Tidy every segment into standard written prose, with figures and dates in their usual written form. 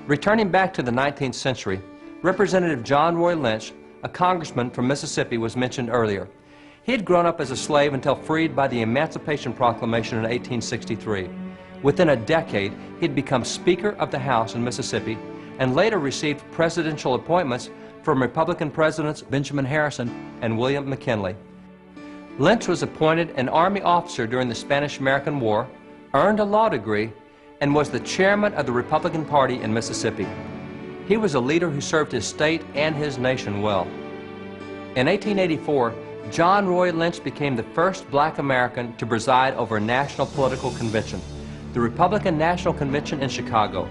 Returning back to the 19th century, Representative John Roy Lynch, a congressman from Mississippi, was mentioned earlier. He had grown up as a slave until freed by the Emancipation Proclamation in 1863. Within a decade, he had become Speaker of the House in Mississippi and later received presidential appointments from Republican Presidents Benjamin Harrison and William McKinley. Lynch was appointed an Army officer during the Spanish-American War, earned a law degree, and was the chairman of the Republican Party in Mississippi. He was a leader who served his state and his nation well. In 1884, John Roy Lynch became the first black American to preside over a national political convention, the Republican National Convention in Chicago.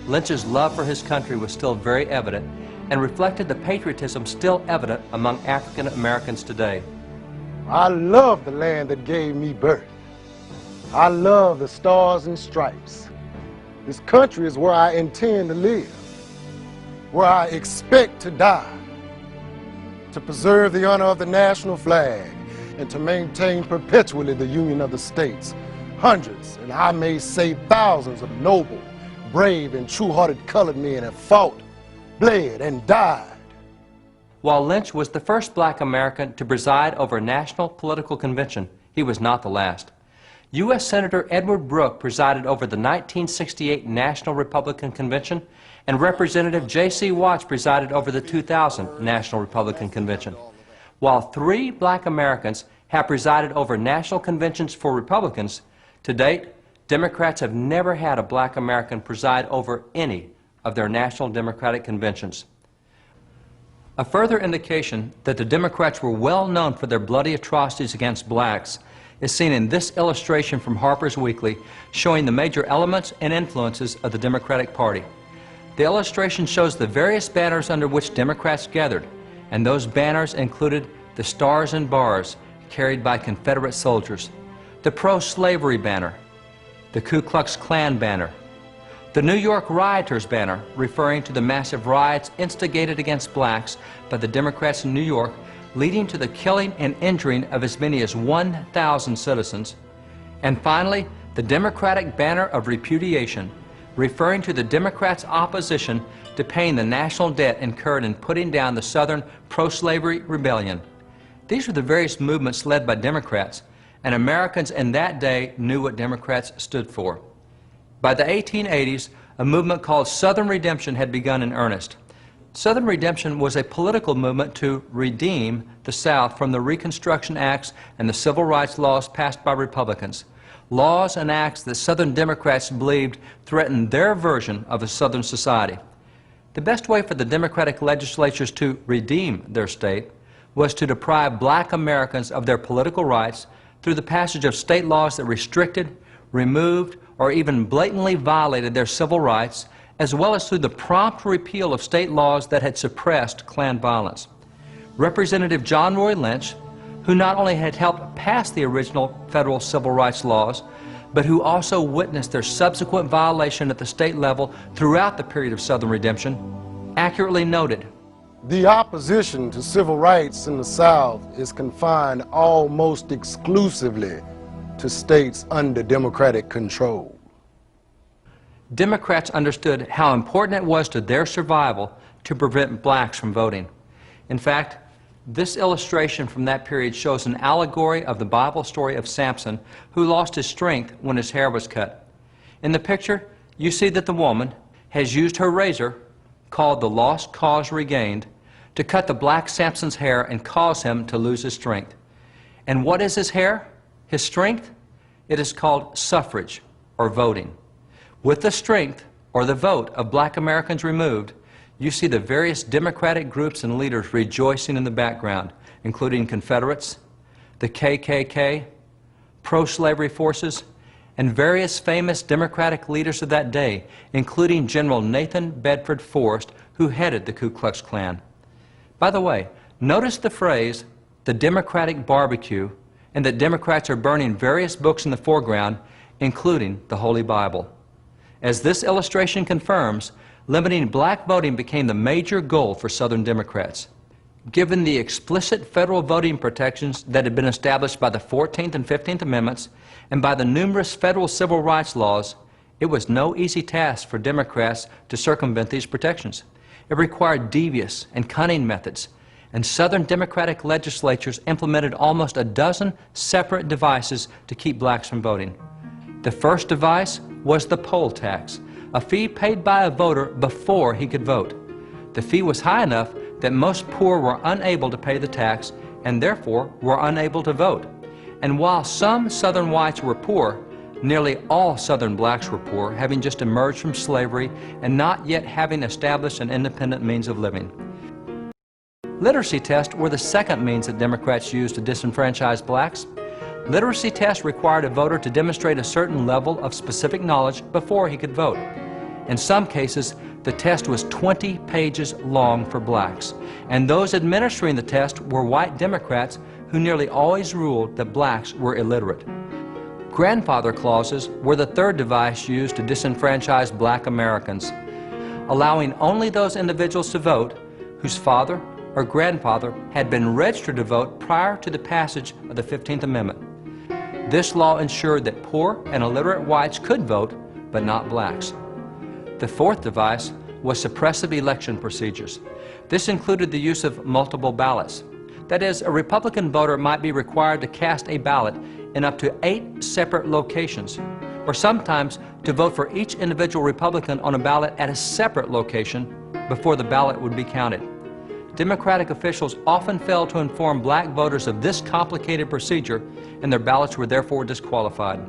Lynch's love for his country was still very evident and reflected the patriotism still evident among African Americans today. I love the land that gave me birth. I love the stars and stripes. This country is where I intend to live, where I expect to die, to preserve the honor of the national flag and to maintain perpetually the union of the states. Hundreds, and I may say thousands of noble, brave, and true-hearted colored men have fought, bled, and died. While Lynch was the first black American to preside over a national political convention, he was not the last. U.S. Senator Edward Brook presided over the 1968 National Republican Convention, and Representative J.C. Watts presided over the 2000 National Republican Convention. While 3 black Americans have presided over national conventions for Republicans, to date, Democrats have never had a black American preside over any of their national Democratic conventions. A further indication that the Democrats were well known for their bloody atrocities against blacks is seen in this illustration from Harper's Weekly showing the major elements and influences of the Democratic Party. The illustration shows the various banners under which Democrats gathered, and those banners included the Stars and Bars carried by Confederate soldiers, the pro-slavery banner, the Ku Klux Klan banner, the New York Rioters banner, referring to the massive riots instigated against blacks by the Democrats in New York, leading to the killing and injuring of as many as 1,000 citizens. And finally, the Democratic banner of repudiation, referring to the Democrats' opposition to paying the national debt incurred in putting down the Southern pro-slavery rebellion. These were the various movements led by Democrats, and Americans in that day knew what Democrats stood for. By the 1880s, a movement called Southern Redemption had begun in earnest. Southern Redemption was a political movement to redeem the South from the Reconstruction Acts and the civil rights laws passed by Republicans, laws and acts that Southern Democrats believed threatened their version of a Southern society. The best way for the Democratic legislatures to redeem their state was to deprive black Americans of their political rights through the passage of state laws that restricted, removed, or even blatantly violated their civil rights, as well as through the prompt repeal of state laws that had suppressed Klan violence. Representative John Roy Lynch, who not only had helped pass the original federal civil rights laws, but who also witnessed their subsequent violation at the state level throughout the period of Southern Redemption, accurately noted, "The opposition to civil rights in the South is confined almost exclusively to states under Democratic control." Democrats understood how important it was to their survival to prevent blacks from voting. In fact, this illustration from that period shows an allegory of the Bible story of Samson, who lost his strength when his hair was cut. In the picture, you see that the woman has used her razor, called the Lost Cause Regained, to cut the black Samson's hair and cause him to lose his strength. And what is his hair? His strength? It is called suffrage, or voting. With the strength, or the vote, of black Americans removed, you see the various Democratic groups and leaders rejoicing in the background, including Confederates, the KKK, pro-slavery forces, and various famous Democratic leaders of that day, including General Nathan Bedford Forrest, who headed the Ku Klux Klan. By the way, notice the phrase, the Democratic barbecue, and that Democrats are burning various books in the foreground, including the Holy Bible. As this illustration confirms, limiting black voting became the major goal for Southern Democrats. Given the explicit federal voting protections that had been established by the 14th and 15th Amendments and by the numerous federal civil rights laws, It was no easy task for Democrats to circumvent these protections. It required devious and cunning methods, and Southern Democratic legislatures implemented almost a dozen separate devices to keep blacks from voting. The first device was the poll tax, a fee paid by a voter before he could vote. The fee was high enough that most poor were unable to pay the tax and therefore were unable to vote. And while some Southern whites were poor, nearly all Southern blacks were poor, having just emerged from slavery and not yet having established an independent means of living. Literacy tests were the second means that Democrats used to disenfranchise blacks. Literacy tests required a voter to demonstrate a certain level of specific knowledge before he could vote. In some cases, the test was 20 pages long for blacks, and those administering the test were white Democrats who nearly always ruled that blacks were illiterate. Grandfather clauses were the third device used to disenfranchise black Americans, allowing only those individuals to vote whose father or grandfather had been registered to vote prior to the passage of the 15th Amendment. This law ensured that poor and illiterate whites could vote, but not blacks. The fourth device was suppressive election procedures. This included the use of multiple ballots. That is, a Republican voter might be required to cast a ballot in up to 8 separate locations, or sometimes to vote for each individual Republican on a ballot at a separate location before the ballot would be counted. Democratic officials often failed to inform black voters of this complicated procedure, and their ballots were therefore disqualified.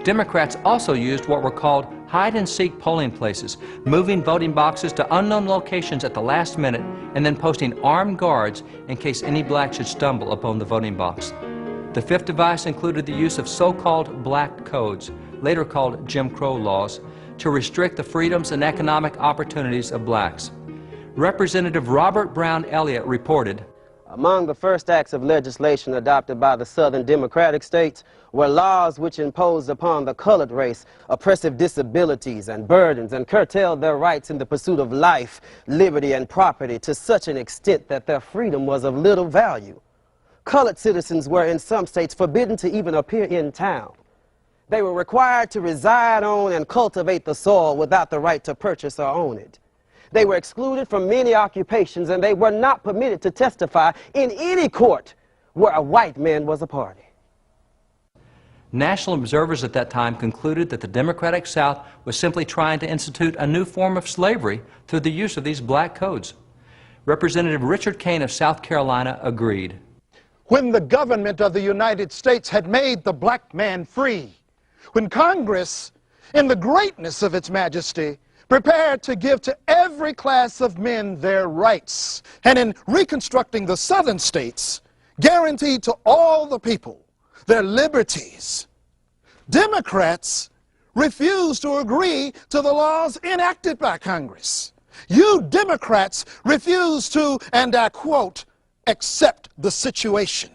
Democrats also used what were called hide-and-seek polling places, moving voting boxes to unknown locations at the last minute and then posting armed guards in case any black should stumble upon the voting box. The fifth device included the use of so-called black codes, later called Jim Crow laws, to restrict the freedoms and economic opportunities of blacks. Representative Robert Brown Elliott reported, "Among the first acts of legislation adopted by the Southern Democratic states were laws which imposed upon the colored race oppressive disabilities and burdens and curtailed their rights in the pursuit of life, liberty, and property to such an extent that their freedom was of little value. Colored citizens were in some states forbidden to even appear in town. They were required to reside on and cultivate the soil without the right to purchase or own it. They were excluded from many occupations, and they were not permitted to testify in any court where a white man was a party." National observers at that time concluded that the Democratic South was simply trying to institute a new form of slavery through the use of these black codes. Representative Richard Kane of South Carolina agreed. When the government of the United States had made the black man free, when Congress, in the greatness of its majesty, prepared to give to every class of men their rights, and in reconstructing the southern states, guaranteed to all the people their liberties, Democrats refused to agree to the laws enacted by Congress. You Democrats refused to, and I quote, accept the situation.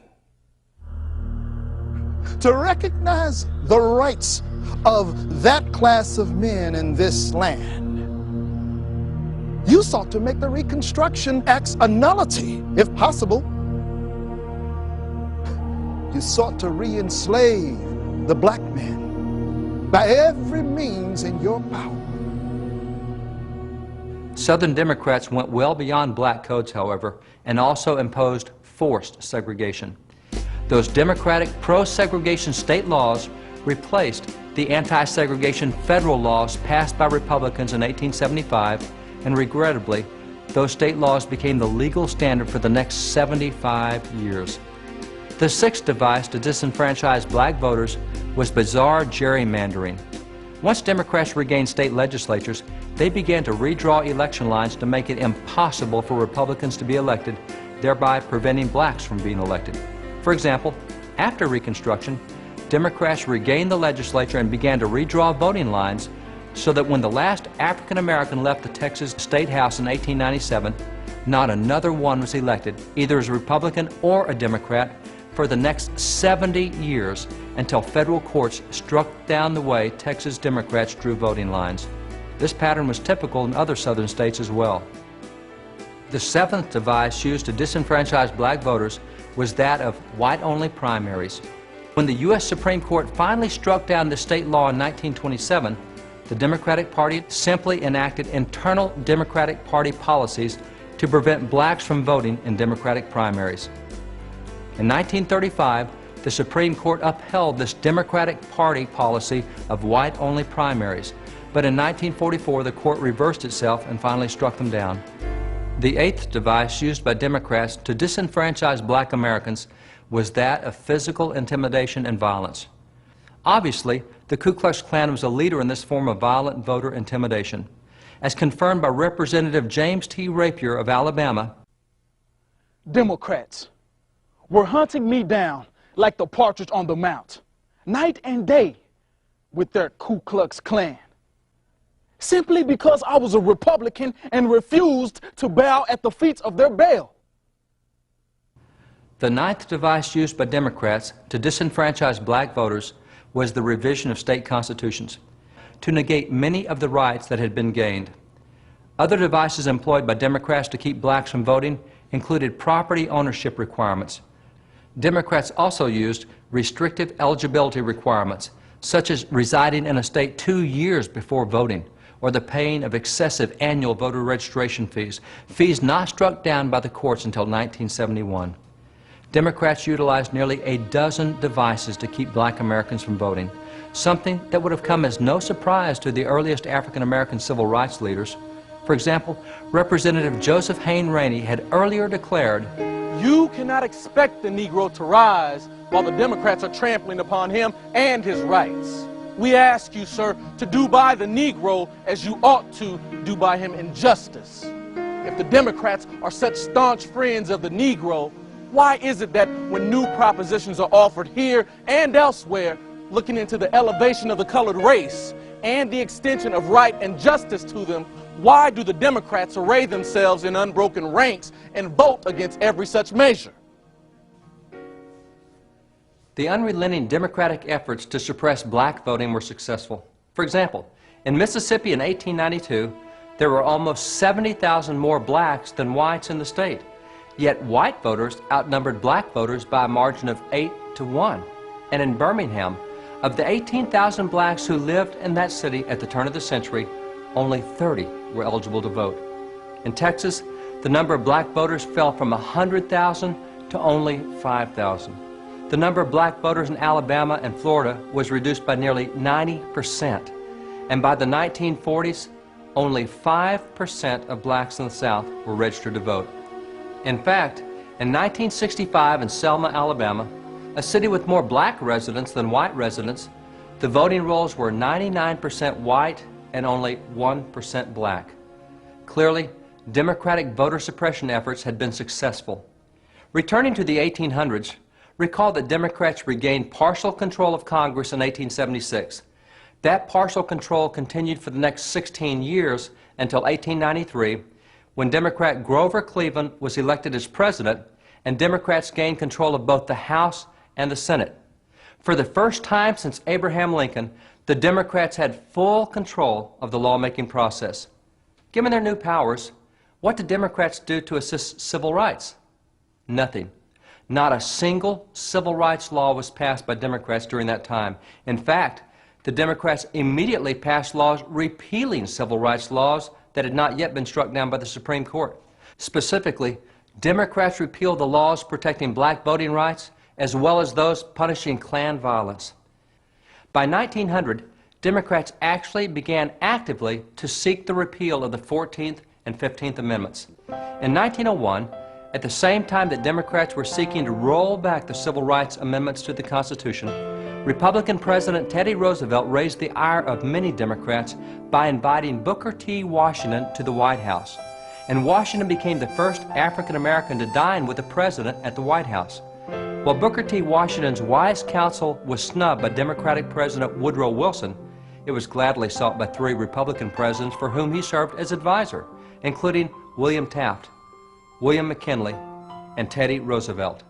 To recognize the rights of that class of men in this land, you sought to make the Reconstruction Acts a nullity, if possible. You sought to re-enslave the black man by every means in your power. Southern Democrats went well beyond black codes, however, and also imposed forced segregation. Those Democratic pro-segregation state laws replaced the anti-segregation federal laws passed by Republicans in 1875, and regrettably, those state laws became the legal standard for the next 75 years. The sixth device to disenfranchise black voters was bizarre gerrymandering. Once Democrats regained state legislatures, they began to redraw election lines to make it impossible for Republicans to be elected, thereby preventing blacks from being elected. For example, after Reconstruction, Democrats regained the legislature and began to redraw voting lines so that when the last African American left the Texas State House in 1897, not another one was elected, either as a Republican or a Democrat, for the next 70 years until federal courts struck down the way Texas Democrats drew voting lines. This pattern was typical in other southern states as well. The seventh device used to disenfranchise black voters was that of white-only primaries. When the U.S. Supreme Court finally struck down the state law in 1927, the Democratic Party simply enacted internal Democratic Party policies to prevent blacks from voting in Democratic primaries. In 1935, the Supreme Court upheld this Democratic Party policy of white-only primaries, but in 1944 the court reversed itself and finally struck them down. The eighth device used by Democrats to disenfranchise black Americans was that of physical intimidation and violence. Obviously, the Ku Klux Klan was a leader in this form of violent voter intimidation. As confirmed by Representative James T. Rapier of Alabama, Democrats were hunting me down like the partridge on the mount, night and day, with their Ku Klux Klan, simply because I was a Republican and refused to bow at the feet of their Baal. the ninth device used by Democrats to disenfranchise black voters was the revision of state constitutions, to negate many of the rights that had been gained. Other devices employed by Democrats to keep blacks from voting included property ownership requirements. Democrats also used restrictive eligibility requirements, such as residing in a state 2 years before voting, or the paying of excessive annual voter registration fees, fees not struck down by the courts until 1971. Democrats utilized nearly a dozen devices to keep black Americans from voting, something that would have come as no surprise to the earliest African-American civil rights leaders. For example, Representative Joseph Hayne Rainey had earlier declared, You cannot expect the Negro to rise while the Democrats are trampling upon him and his rights. We ask you, sir, to do by the Negro as you ought to do by him in justice. If the Democrats are such staunch friends of the Negro, why is it that when new propositions are offered here and elsewhere, looking into the elevation of the colored race and the extension of right and justice to them, why do the Democrats array themselves in unbroken ranks and vote against every such measure? the unrelenting Democratic efforts to suppress black voting were successful. For example, in Mississippi in 1892, there were almost 70,000 more blacks than whites in the state. Yet white voters outnumbered black voters by a margin of 8 to 1. And in Birmingham, of the 18,000 blacks who lived in that city at the turn of the century, only 30 were eligible to vote. In Texas, the number of black voters fell from 100,000 to only 5,000. The number of black voters in Alabama and Florida was reduced by nearly 90%. And by the 1940s, only 5% of blacks in the South were registered to vote. In fact, in 1965 in Selma, Alabama, a city with more black residents than white residents, the voting rolls were 99% white and only 1% black. Clearly, Democratic voter suppression efforts had been successful. Returning to the 1800s, recall that Democrats regained partial control of Congress in 1876. That partial control continued for the next 16 years until 1893, when Democrat Grover Cleveland was elected as president, and Democrats gained control of both the House and the Senate. For the first time since Abraham Lincoln, the Democrats had full control of the lawmaking process. Given their new powers, what did Democrats do to assist civil rights? Nothing. Not a single civil rights law was passed by Democrats during that time. In fact, the Democrats immediately passed laws repealing civil rights laws that had not yet been struck down by the Supreme Court. Specifically, Democrats repealed the laws protecting black voting rights as well as those punishing Klan violence. By 1900, Democrats actually began actively to seek the repeal of the 14th and 15th Amendments. In 1901, at the same time that Democrats were seeking to roll back the civil rights amendments to the Constitution, Republican President Teddy Roosevelt raised the ire of many Democrats by inviting Booker T. Washington to the White House. And Washington became the first African American to dine with the president at the White House. While Booker T. Washington's wise counsel was snubbed by Democratic President Woodrow Wilson, it was gladly sought by 3 Republican presidents for whom he served as advisor, including William Taft, William McKinley, and Teddy Roosevelt.